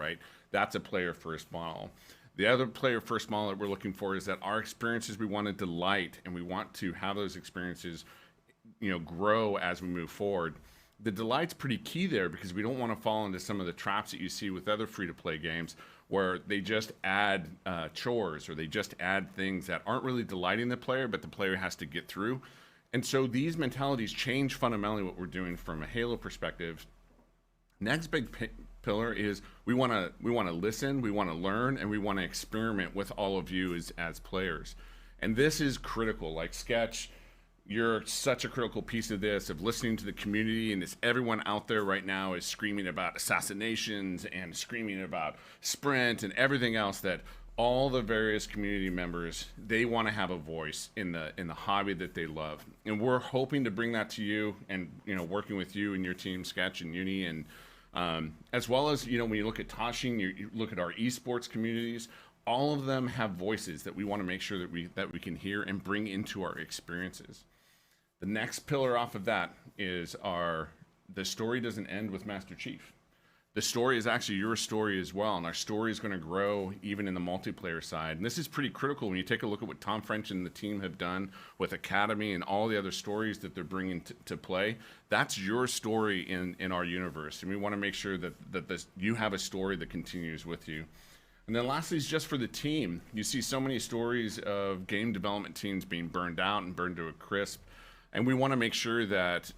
right? That's a player first model. The other player first model that we're looking for is that our experiences, we want to delight, and we want to have those experiences, grow as we move forward. The delight's pretty key there, because we don't want to fall into some of the traps that you see with other free-to-play games where they just add chores, or they just add things that aren't really delighting the player, but the player has to get through. And so these mentalities change fundamentally what we're doing from a Halo perspective. Next big pillar is we want to listen, we want to learn, and we want to experiment with all of you as players. And this is critical. Like Sketch, you're such a critical piece of this, of listening to the community, and everyone out there right now is screaming about assassinations and screaming about sprint and everything else, that all the various community members, they want to have a voice in the hobby that they love. And we're hoping to bring that to you, and working with you and your team, Sketch and Uni, and as well as, when you look at Toshing, you look at our esports communities, all of them have voices that we want to make sure that we can hear and bring into our experiences. The next pillar off of that is the story doesn't end with Master Chief. The story is actually your story as well, and our story is going to grow even in the multiplayer side. And this is pretty critical when you take a look at what Tom French and the team have done with Academy and all the other stories that they're bringing to play. That's your story in our universe, and we want to make sure that you have a story that continues with you. And then lastly is just for the team. You see so many stories of game development teams being burned out and burned to a crisp, and we want to make sure that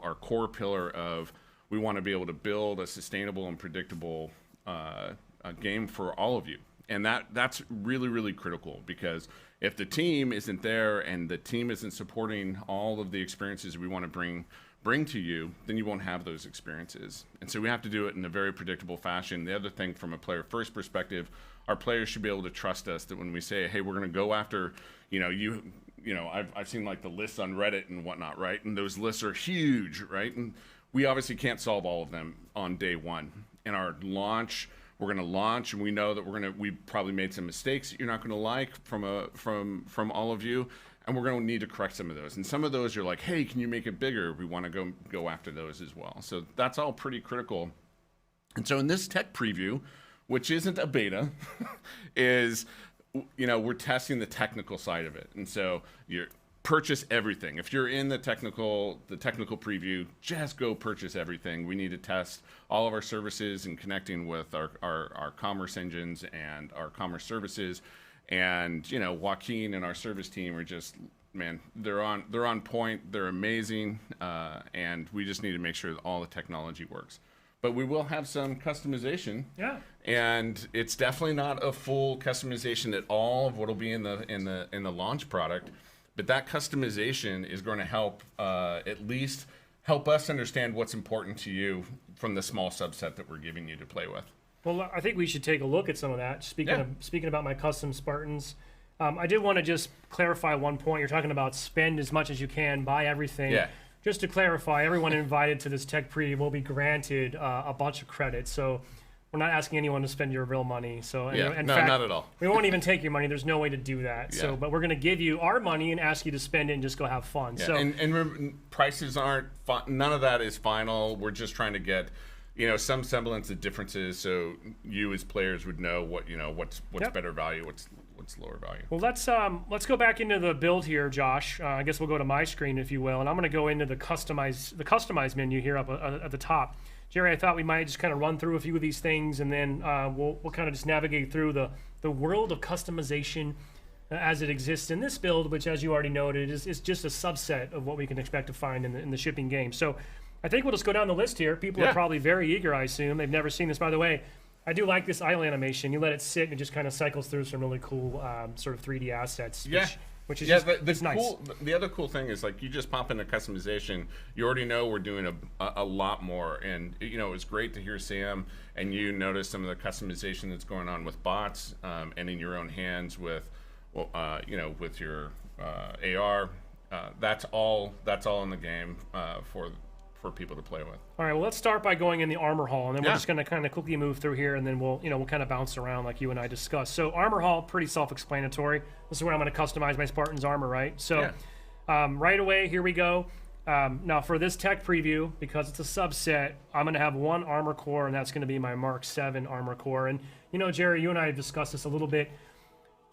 our core pillar of we want to be able to build a sustainable and predictable game for all of you. And that's really, really critical, because if the team isn't there and the team isn't supporting all of the experiences we want to bring to you, then you won't have those experiences. And so we have to do it in a very predictable fashion. The other thing, from a player first perspective, our players should be able to trust us, that when we say, hey, we're going to go after, I've seen like the lists on Reddit and whatnot, right? And those lists are huge, right? And we obviously can't solve all of them on day one. In our launch, we're going to launch, and we know that we probably made some mistakes that you're not going to like from all of you, and we're going to need to correct some of those. And some of those you're like, hey, can you make it bigger? We want to go after those as well. So that's all pretty critical. And so in this tech preview, which isn't a beta, is we're testing the technical side of it. And so you're purchase everything. If you're in the technical preview, just go purchase everything. We need to test all of our services and connecting with our commerce engines and our commerce services. And Joaquin and our service team are just, man, they're on point. They're amazing, and we just need to make sure that all the technology works. But we will have some customization. Yeah. And it's definitely not a full customization at all of what'll be in the launch product. But that customization is going to help at least help us understand what's important to you from the small subset that we're giving you to play with. Well, I think we should take a look at some of that. Speaking about my custom Spartans, I did want to just clarify one point. You're talking about spend as much as you can, buy everything. Yeah. Just to clarify, everyone invited to this tech preview will be granted a bunch of credits. So we're not asking anyone to spend your real money. So in fact, not at all. We won't even take your money. There's no way to do that. Yeah. So, but we're going to give you our money and ask you to spend it and just go have fun. Yeah. So and prices aren't none of that is final. We're just trying to get some semblance of differences, so you as players would know what's better value, what's lower value. Well, let's go back into the build here, Josh. I guess we'll go to my screen, if you will, and I'm going to go into the customize menu here up at the top. Jerry, I thought we might just kind of run through a few of these things, and then we'll kind of just navigate through the world of customization as it exists in this build, which, as you already noted, is just a subset of what we can expect to find in the shipping game. So I think we'll just go down the list here. People are probably very eager, I assume. They've never seen this. By the way, I do like this idle animation. You let it sit and it just kind of cycles through some really cool sort of 3D assets. Which is just nice. The other cool thing is, like, you just pop into customization. You already know we're doing a lot more, and it was great to hear Sam and you notice some of the customization that's going on with bots and in your own hands with with your AR. That's all in the game for people to play with. All right, well, let's start by going in the armor hall, and then we're just going to kind of quickly move through here, and then we'll kind of bounce around like you and I discussed. So armor hall, pretty self-explanatory. This is where I'm going to customize my Spartan's armor, right? So right away, here we go. Now for this tech preview, because it's a subset, I'm going to have one armor core, and that's going to be my Mark 7 armor core. And Jerry, you and I have discussed this a little bit.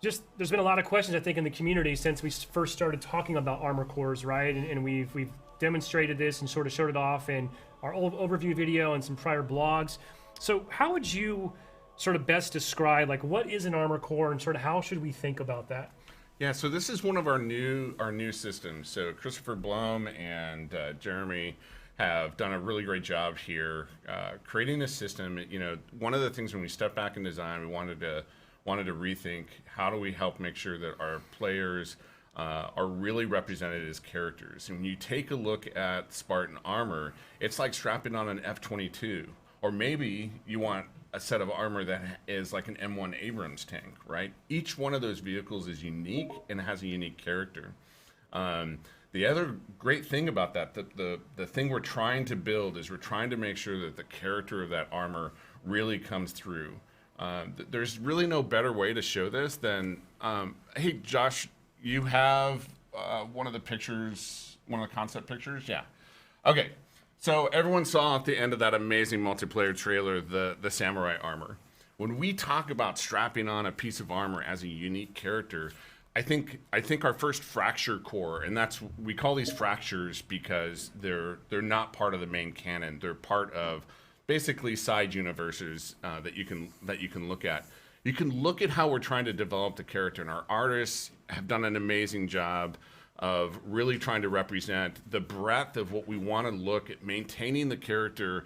Just there's been a lot of questions, I think, in the community since we first started talking about armor cores, right? And we've demonstrated this and sort of showed it off in our old overview video and some prior blogs. So how would you sort of best describe, like, what is an armor core and sort of how should we think about that? Yeah, so this is one of our new systems. So Christopher Blum and Jeremy have done a really great job here creating a system. One of the things when we stepped back in design, we wanted to rethink how do we help make sure that our players are really represented as characters. And when you take a look at Spartan armor, it's like strapping on an F-22, or maybe you want a set of armor that is like an M1 Abrams tank, right? Each one of those vehicles is unique and has a unique character. The other great thing about that, the thing we're trying to build is we're trying to make sure that the character of that armor really comes through. There's really no better way to show this than, hey, Josh, you have one of the pictures, one of the concept pictures? Yeah. Okay. So everyone saw at the end of that amazing multiplayer trailer the samurai armor. When we talk about strapping on a piece of armor as a unique character, I think our first fracture core, and we call these fractures because they're not part of the main canon. They're part of basically side universes that you can look at. You can look at how we're trying to develop the character, and our artists have done an amazing job of really trying to represent the breadth of what we want to look at, maintaining the character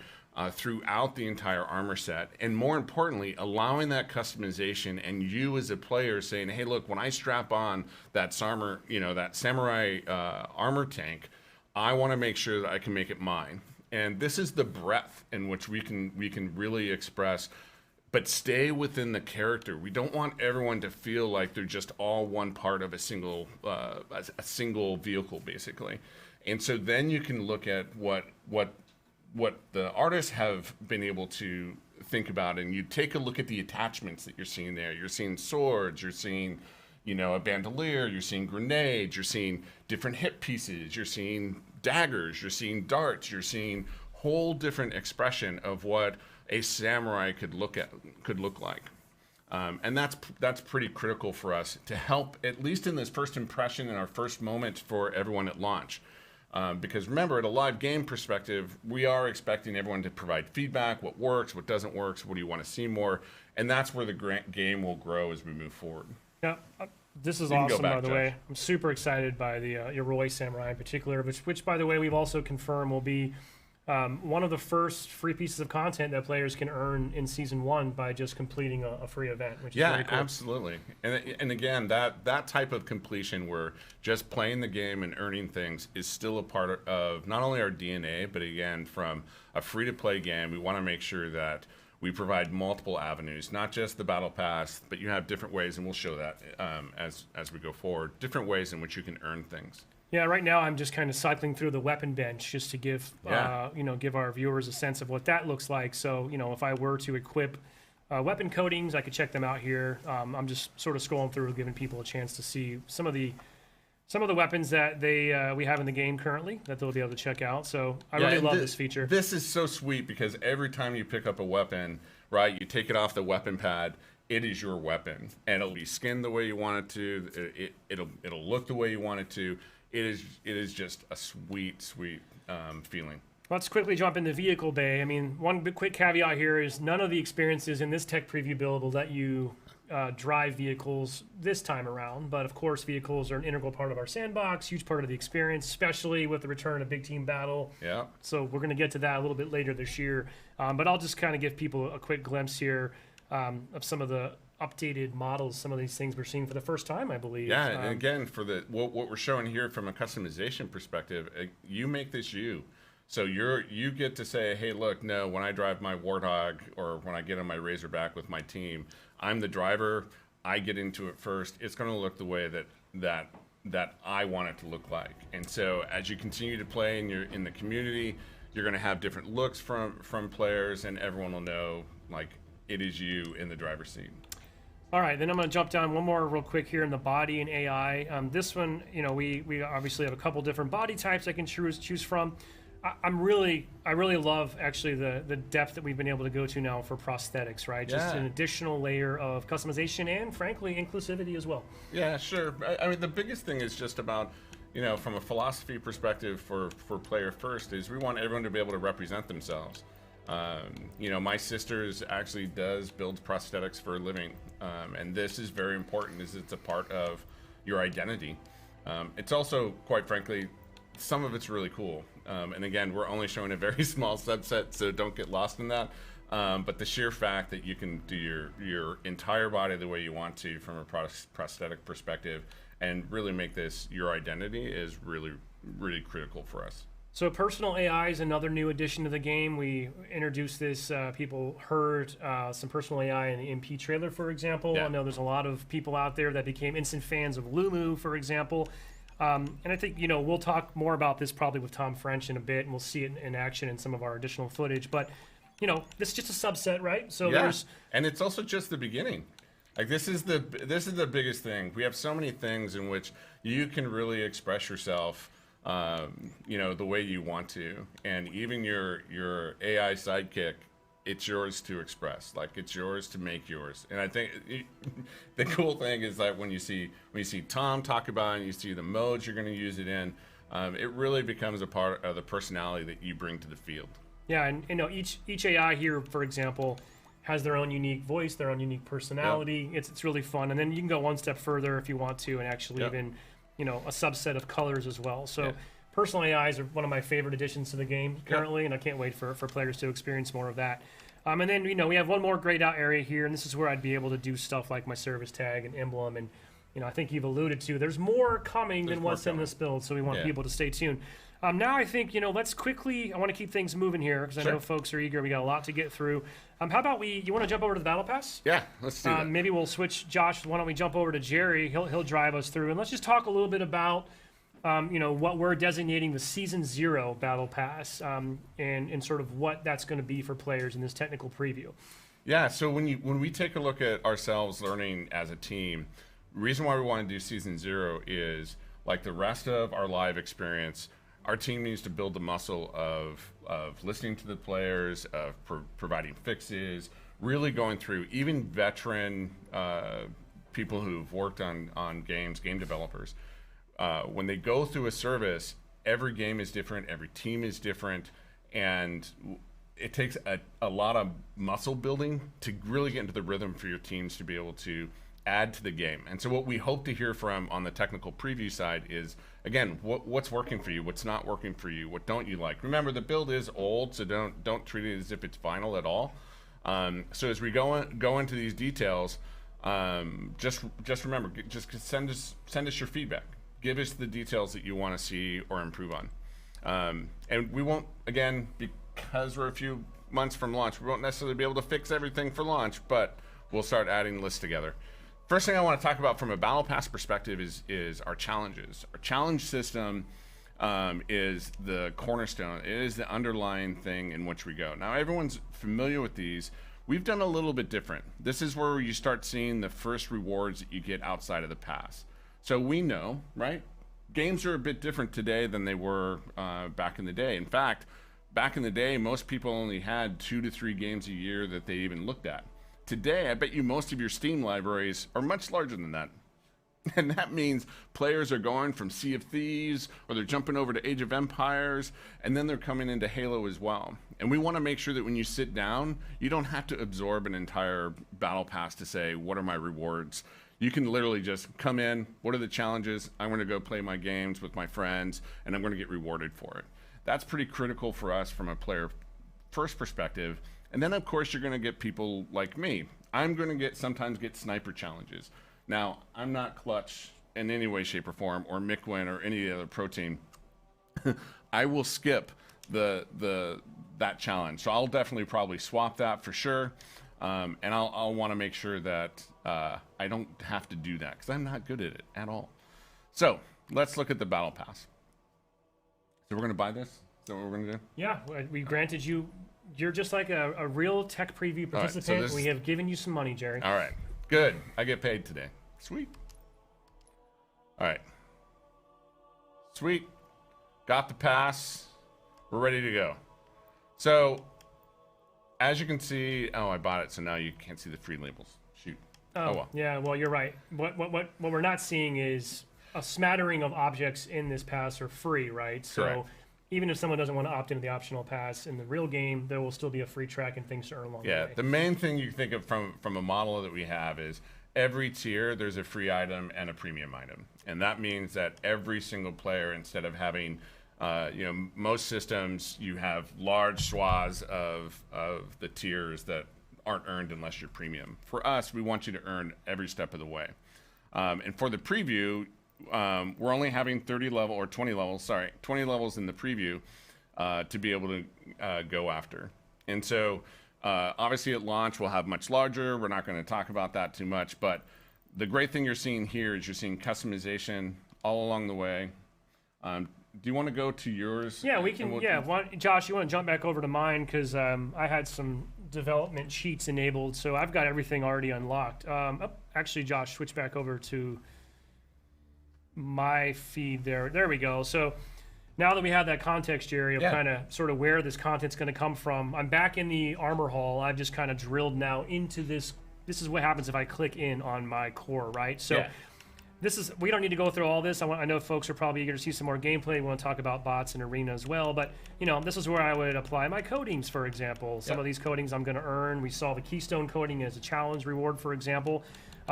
throughout the entire armor set, and more importantly, allowing that customization and you as a player saying, hey, look, when I strap on that samurai armor tank, I want to make sure that I can make it mine. And this is the breadth in which we can really express, but stay within the character. We don't want everyone to feel like they're just all one part of a single vehicle, basically. And so then you can look at what the artists have been able to think about, and you take a look at the attachments that you're seeing there. You're seeing swords, you're seeing, a bandolier, you're seeing grenades, you're seeing different hip pieces, you're seeing daggers, you're seeing darts, you're seeing whole different expression of what a samurai could look like. And that's pretty critical for us to help, at least in this first impression and our first moment for everyone at launch. Because remember, at a live game perspective, we are expecting everyone to provide feedback, what works, what doesn't work, what do you want to see more, and that's where the game will grow as we move forward. Yeah, this is awesome, by the way. I'm super excited by the Yoroi Samurai in particular, which, by the way, we've also confirmed will be one of the first free pieces of content that players can earn in Season 1 by just completing a free event, which is very cool. Absolutely. And again, that type of completion where just playing the game and earning things is still a part of not only our DNA, but again, from a free-to-play game, we want to make sure that we provide multiple avenues, not just the Battle Pass, but you have different ways, and we'll show that as we go forward, different ways in which you can earn things. Yeah, right now I'm just kind of cycling through the weapon bench just to give give our viewers a sense of what that looks like. So, if I were to equip weapon coatings, I could check them out here. I'm just sort of scrolling through, giving people a chance to see some of the weapons that we have in the game currently that they'll be able to check out. So I really love this feature. This is so sweet because every time you pick up a weapon, right, you take it off the weapon pad, it is your weapon, and it'll be skinned the way you want it to. It'll look the way you want it to. It is just a sweet feeling. Let's quickly jump into vehicle bay. I mean, one quick caveat here is none of the experiences in this tech preview build will let you drive vehicles this time around. But of course, vehicles are an integral part of our sandbox, huge part of the experience, especially with the return of Big Team Battle. Yeah. So we're going to get to that a little bit later this year. But I'll just kind of give people a quick glimpse here of some of the updated models, some of these things we're seeing for the first time, I believe. Yeah, and again, for what we're showing here from a customization perspective, you make this you. So you get to say, hey, look, no, when I drive my Warthog or when I get on my Razorback with my team, I'm the driver. I get into it first. It's going to look the way that I want it to look like. And so as you continue to play and you're in the community, you're going to have different looks from players, and everyone will know like it is you in the driver's seat. All right, then I'm going to jump down one more real quick here in the body and AI. This one, we obviously have a couple different body types I can choose from. I really love actually the depth that we've been able to go to now for prosthetics, right? Just an additional layer of customization and frankly inclusivity as well. Yeah, sure. I mean, the biggest thing is just about, from a philosophy perspective for player first is we want everyone to be able to represent themselves. My sisters actually does build prosthetics for a living, and this is very important as it's a part of your identity. It's also, quite frankly, some of it's really cool. And again, we're only showing a very small subset, so don't get lost in that. But the sheer fact that you can do your entire body the way you want to from a prosthetic perspective and really make this your identity is really, really critical for us. So personal AI is another new addition to the game. We introduced this, people heard some personal AI in the MP trailer, for example. Yeah. I know there's a lot of people out there that became instant fans of Lumu, for example. And I think, we'll talk more about this probably with Tom French in a bit, and we'll see it in action in some of our additional footage. But, this is just a subset, right? So and it's also just the beginning. Like this is the biggest thing. We have so many things in which you can really express yourself the way you want to, and even your AI sidekick, it's yours to express. Like it's yours to make yours. And I think the cool thing is that when you see Tom talk about it, and you see the modes you're going to use it in, it really becomes a part of the personality that you bring to the field. Yeah, and each AI here, for example, has their own unique voice, their own unique personality. Yep. It's really fun, and then you can go one step further if you want to, and actually even a subset of colors as well. So personal AIs are one of my favorite additions to the game currently, and I can't wait for players to experience more of that. And then we have one more grayed out area here, and this is where I'd be able to do stuff like my service tag and emblem, and I think you've alluded to there's more coming than what's in this build, so we want people to stay tuned. Now I think let's quickly. I want to keep things moving here because I know folks are eager. We got a lot to get through. How about you want to jump over to the battle pass? Yeah, let's do that. Maybe we'll switch. Josh, why don't we jump over to Jerry? He'll drive us through, and let's just talk a little bit about what we're designating the Season 0 Battle Pass, and sort of what that's going to be for players in this technical preview. Yeah, so when we take a look at ourselves learning as a team, the reason why we want to do Season 0 is, like the rest of our live experience, our team needs to build the muscle of listening to the players, of providing fixes, really going through even veteran people who've worked on games, game developers. When they go through a service, every game is different, every team is different, and it takes a lot of muscle building to really get into the rhythm for your teams to be able to add to the game. And so what we hope to hear from on the technical preview side is, again, what's working for you, what's not working for you, what don't you like. Remember, the build is old, so don't treat it as if it's final at all. So as we go into these details, just remember, just send us your feedback. Give us the details that you want to see or improve on. And we won't, again, because we're a few months from launch, we won't necessarily be able to fix everything for launch, but we'll start adding lists together. First thing I want to talk about from a Battle Pass perspective is our challenges. Our challenge system is the cornerstone. It is the underlying thing in which we go. Now, everyone's familiar with these. We've done a little bit different. This is where you start seeing the first rewards that you get outside of the pass. So we know, right? Games are a bit different today than they were back in the day. In fact, back in the day, most people only had 2 to 3 games a year that they even looked at. Today, I bet you most of your Steam libraries are much larger than that. And that means players are going from Sea of Thieves, or they're jumping over to Age of Empires, and then they're coming into Halo as well. And we want to make sure that when you sit down, you don't have to absorb an entire battle pass to say, what are my rewards? You can literally just come in, what are the challenges? I'm going to go play my games with my friends, and I'm going to get rewarded for it. That's pretty critical for us from a player first perspective. And then, of course, you're going to get people like me. I'm going to sometimes get sniper challenges. Now, I'm not Clutch in any way, shape, or form, or Mikwin, or any other pro team. I will skip that challenge. So I'll definitely probably swap that for sure. And I'll want to make sure that I don't have to do that, because I'm not good at it at all. So let's look at the Battle Pass. So we're going to buy this? Is that what we're going to do? Yeah, we granted you. You're just like a real tech preview participant. Right, so we have given you some money, Jerry. All right. Good. I get paid today. Sweet. All right. Sweet. Got the pass. We're ready to go. So, as you can see, oh, I bought it, so now you can't see the free labels. Shoot. Oh well. Yeah, well, you're right. What we're not seeing is a smattering of objects in this pass are free, right? So Correct. even if someone doesn't want to opt into the optional pass in the real game, there will still be a free track and things to earn along the way. The main thing you think of from a model that we have is every tier there's a free item and a premium item, and that means that every single player, instead of having most systems, you have large swaths of the tiers that aren't earned unless you're premium. For us, we want you to earn every step of the way. And for the preview, we're only having 20 levels in the preview to be able to go after. And so obviously at launch, we'll have much larger. We're not going to talk about that too much, but the great thing you're seeing here is you're seeing customization all along the way. Do you want to go to yours? Yeah, we can. Josh, you want to jump back over to mine because I had some development sheets enabled, so I've got everything already unlocked. Actually, Josh, switch back over to my feed there. There we go. So now that we have that context, Jerry, of kind of sort of where this content's going to come from, I'm back in the armor hall. I've just kind of drilled now into this. This is what happens if I click in on my core, right? So. We don't need to go through all this. I know folks are probably eager to see some more gameplay. We want to talk about bots and arena as well. But, this is where I would apply my codings, for example. Some of these codings I'm going to earn. We saw the Keystone coding as a challenge reward, for example.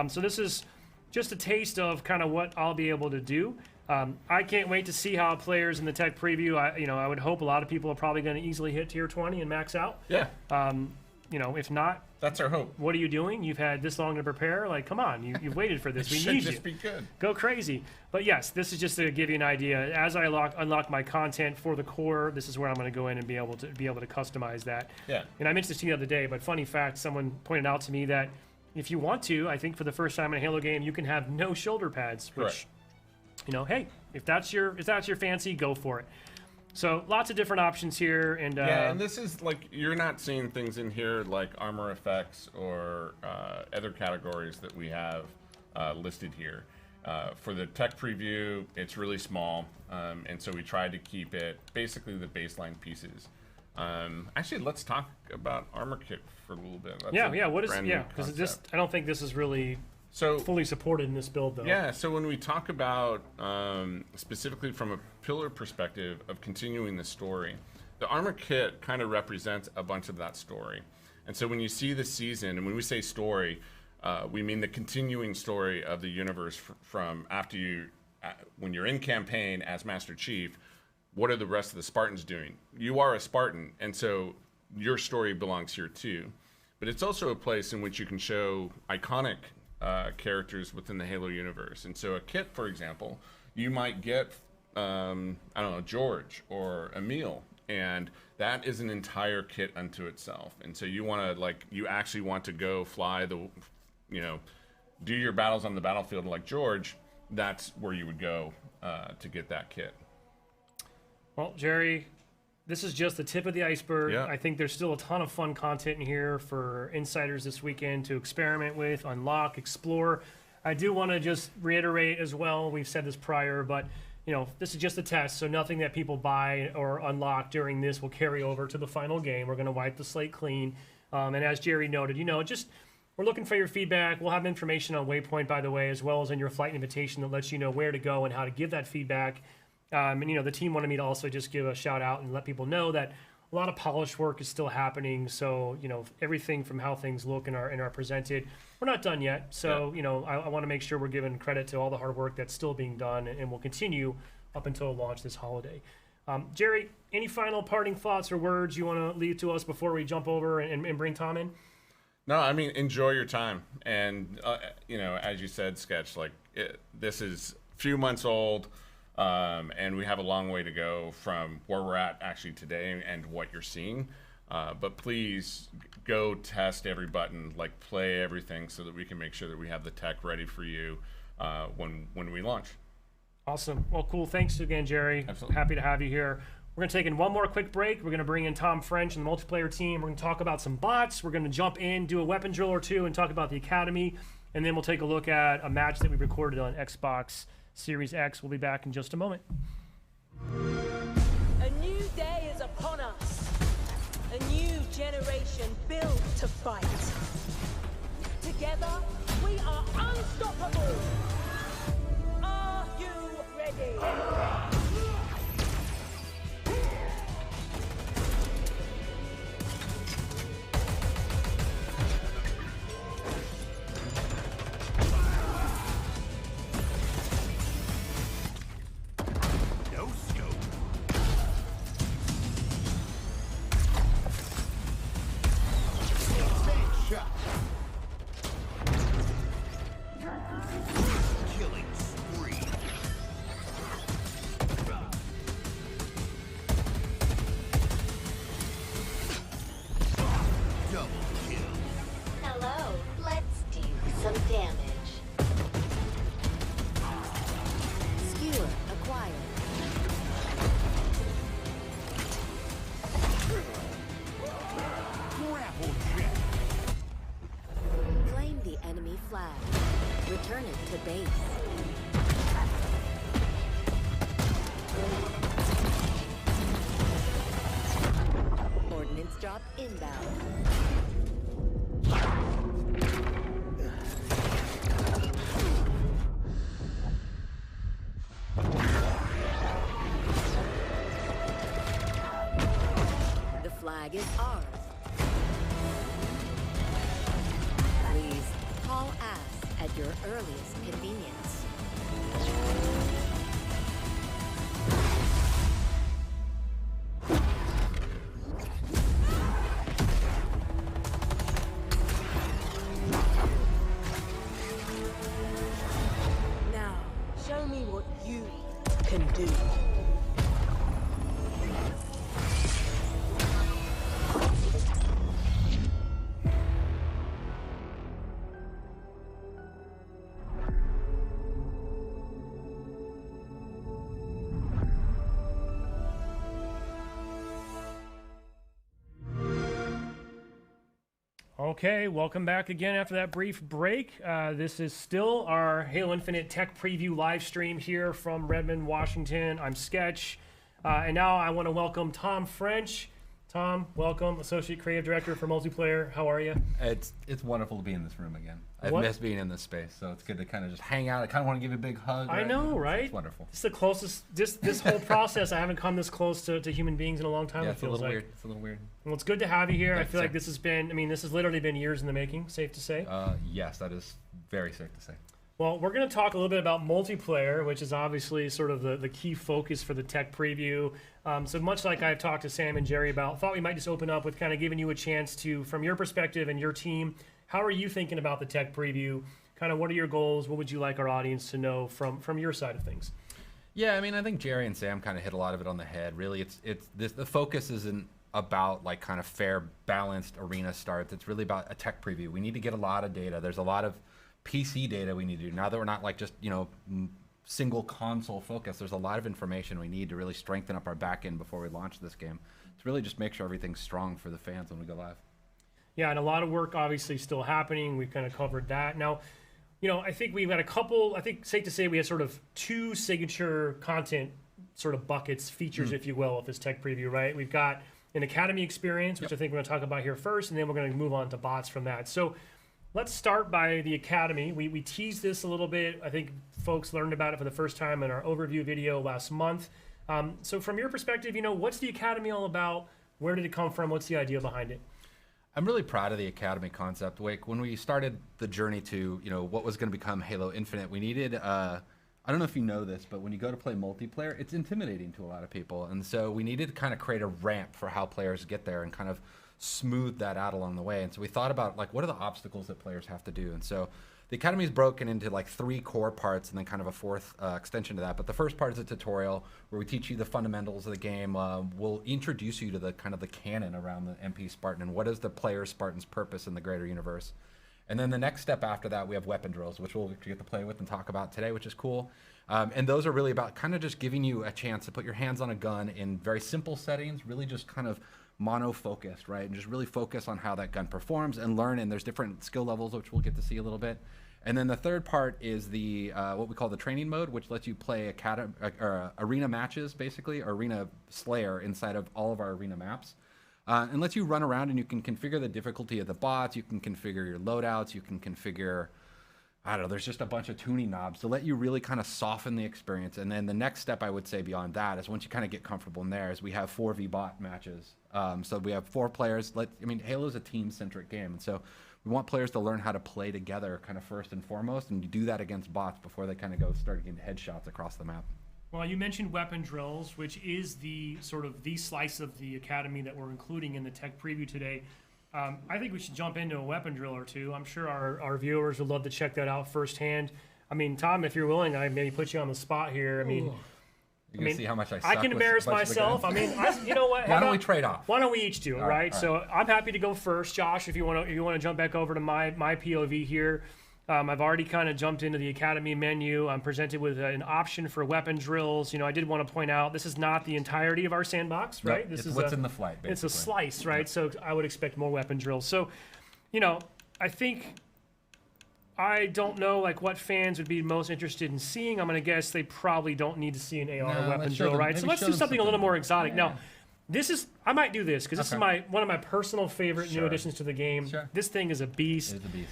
So this is just a taste of kind of what I'll be able to do. I can't wait to see how players in the tech preview, I would hope a lot of people are probably going to easily hit tier 20 and max out. Yeah. If not, that's our hope. What are you doing? You've had this long to prepare. Like, come on, you've waited for this. We need you. Just be good. Go crazy. But yes, this is just to give you an idea. As I unlock my content for the core, this is where I'm going to go in and be able to customize that. Yeah. And I mentioned this to you the other day, but funny fact, someone pointed out to me that if you want to, I think for the first time in a Halo game, you can have no shoulder pads. Which, hey, if that's your fancy, go for it. So lots of different options here, and and this is like you're not seeing things in here like armor effects or other categories that we have listed here. For the tech preview, it's really small, and so we tried to keep it basically the baseline pieces. Actually, let's talk about armor kit for a little bit. That's what is because I don't think this is really fully supported in this build, though. Yeah, so when we talk about specifically from a pillar perspective of continuing the story, the armor kit kind of represents a bunch of that story. And so when you see the season, and when we say story, we mean the continuing story of the universe from after you, when you're in campaign as Master Chief, what are the rest of the Spartans doing? You are a Spartan, and so your story belongs here too. But it's also a place in which you can show iconic characters within the Halo universe. And so a kit, for example, you might get, George or Emil, and that is an entire kit unto itself. And so you want to, you actually want to go fly do your battles on the battlefield like George, that's where you would go to get that kit. Well, Jerry, this is just the tip of the iceberg. Yeah. I think there's still a ton of fun content in here for insiders this weekend to experiment with, unlock, explore. I do want to just reiterate as well, we've said this prior, but this is just a test, so nothing that people buy or unlock during this will carry over to the final game. We're going to wipe the slate clean. And as Jerry noted, we're looking for your feedback. We'll have information on Waypoint, by the way, as well as in your flight invitation that lets you know where to go and how to give that feedback. And the team wanted me to also just give a shout out and let people know that a lot of polish work is still happening. So, everything from how things look and are presented, we're not done yet. So, I want to make sure we're giving credit to all the hard work that's still being done and will continue up until launch this holiday. Jerry, any final parting thoughts or words you want to leave to us before we jump over and bring Tom in? No, I mean, enjoy your time. And, as you said, Sketch, this is a few months old. And we have a long way to go from where we're at actually today and what you're seeing. But please go test every button, play everything so that we can make sure that we have the tech ready for you when we launch. Awesome. Well, cool. Thanks again, Jerry. Absolutely. Happy to have you here. We're going to take in one more quick break. We're going to bring in Tom French and the multiplayer team. We're going to talk about some bots. We're going to jump in, do a weapon drill or two, and talk about the Academy. and then we'll take a look at a match that we recorded on Xbox Series X. We'll be back in just a moment. A new day is upon us. A new generation built to fight. Together, we are unstoppable. Are you ready? Return it to base. Ordnance drop inbound. The flag is ours. Please haul ass at your earliest convenience. Now, show me what you can do. Okay, welcome back again after that brief break. This is still our Halo Infinite Tech Preview live stream here from Redmond, Washington. I'm Sketch, and now I want to welcome Tom French. Tom, welcome, Associate Creative Director for Multiplayer. How are you? It's wonderful to be in this room again. I've What? missed being in this space, so it's good to kind of just hang out. I kind of want to give you a big hug. I know, right? It's wonderful. It's the closest, this whole process, I haven't come this close to human beings in a long time, Yeah, it it's a feels little like. weird. It's a little weird. Well, it's good to have you here. I Yeah, feel like same. this has been, this has literally been years in the making, safe to say. Yes, that is very safe to say. Well, we're going to talk a little bit about multiplayer, which is obviously sort of the key focus for the tech preview. So much like I've talked to Sam and Jerry about, thought we might just open up with kind of giving you a chance to, from your perspective and your team, how are you thinking about the tech preview? Kind of what are your goals? What would you like our audience to know from your side of things? Yeah, I think Jerry and Sam kind of hit a lot of it on the head. Really, the focus isn't about like kind of fair, balanced arena starts. It's really about a tech preview. We need to get a lot of data. There's a lot of PC data we need to do. Now that we're not like just, single console focus, there's a lot of information we need to really strengthen up our back end before we launch this game. To really just make sure everything's strong for the fans when we go live. Yeah, and a lot of work obviously still happening. We've kind of covered that. Now, I think we've got a couple, I think safe to say we have sort of two signature content sort of buckets, features, if you will, of this tech preview, right? We've got an Academy experience, which I think we're going to talk about here first, and then we're going to move on to bots from that. So let's start by the Academy. We teased this a little bit. I think folks learned about it for the first time in our overview video last month. So from your perspective, what's the Academy all about? Where did it come from? What's the idea behind it? I'm really proud of the Academy concept. Wake, when we started the journey to, what was going to become Halo Infinite, we needed, I don't know if you know this, but when you go to play multiplayer, it's intimidating to a lot of people. And so we needed to kind of create a ramp for how players get there and kind of smooth that out along the way. And so we thought about, like, what are the obstacles that players have to do? And so the Academy is broken into like 3 core parts and then kind of a 4th extension to that. But the first part is a tutorial where we teach you the fundamentals of the game. We'll introduce you to the kind of the canon around the MP Spartan and what is the player Spartan's purpose in the greater universe. And then the next step after that, we have weapon drills, which we'll get to play with and talk about today, which is cool. And those are really about kind of just giving you a chance to put your hands on a gun in very simple settings, really just kind of mono-focused, right? And just really focus on how that gun performs and learn. And there's different skill levels, which we'll get to see a little bit. And then the third part is the what we call the training mode, which lets you play arena matches, basically, or arena slayer inside of all of our arena maps. And lets you run around and you can configure the difficulty of the bots, you can configure your loadouts, you can configure, I don't know, there's just a bunch of tuning knobs to let you really kind of soften the experience. And then the next step I would say beyond that is once you kind of get comfortable in there is we have 4v bot matches. So we have 4 players. Halo's a team-centric game, and so we want players to learn how to play together kind of first and foremost, and you do that against bots before they kind of start getting headshots across the map. Well, you mentioned weapon drills, which is the sort of the slice of the academy that we're including in the tech preview today. I think we should jump into a weapon drill or two. I'm sure our viewers would love to check that out firsthand. I mean, Tom, if you're willing, I maybe put you on the spot here. I mean, you can see how much I suck. I can embarrass myself. I mean, you know what? Why don't we trade off? Why don't we each do it, right? So I'm happy to go first, Josh. If you want to jump back over to my POV here. I've already kind of jumped into the Academy menu. I'm presented with an option for weapon drills. You know, I did want to point out this is not the entirety of our sandbox, right? No, this is what's in the flight, basically. It's a slice, right? So I would expect more weapon drills. So, you know, I don't know like what fans would be most interested in seeing. I'm going to guess they probably don't need to see an AR weapon drill, right? So let's do something a little more exotic. Now, I might do this because this is one of my personal favorite new additions to the game. This thing is a beast. It is a beast.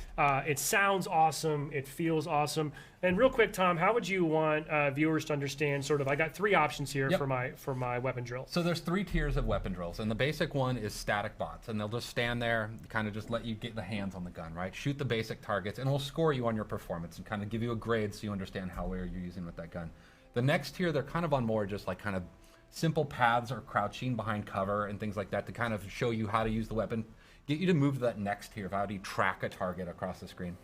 It sounds awesome. It feels awesome. And real quick, Tom, how would you want viewers to understand sort of, I got 3 options here for my weapon drill. So there's 3 tiers of weapon drills, and the basic one is static bots, and they'll just stand there, kind of just let you get the hands on the gun, right? Shoot the basic targets, and it'll score you on your performance and kind of give you a grade so you understand how well you're using with that gun. The next tier, they're kind of on more just like kind of simple paths or crouching behind cover and things like that to kind of show you how to use the weapon, get you to move to that next tier of how do you track a target across the screen.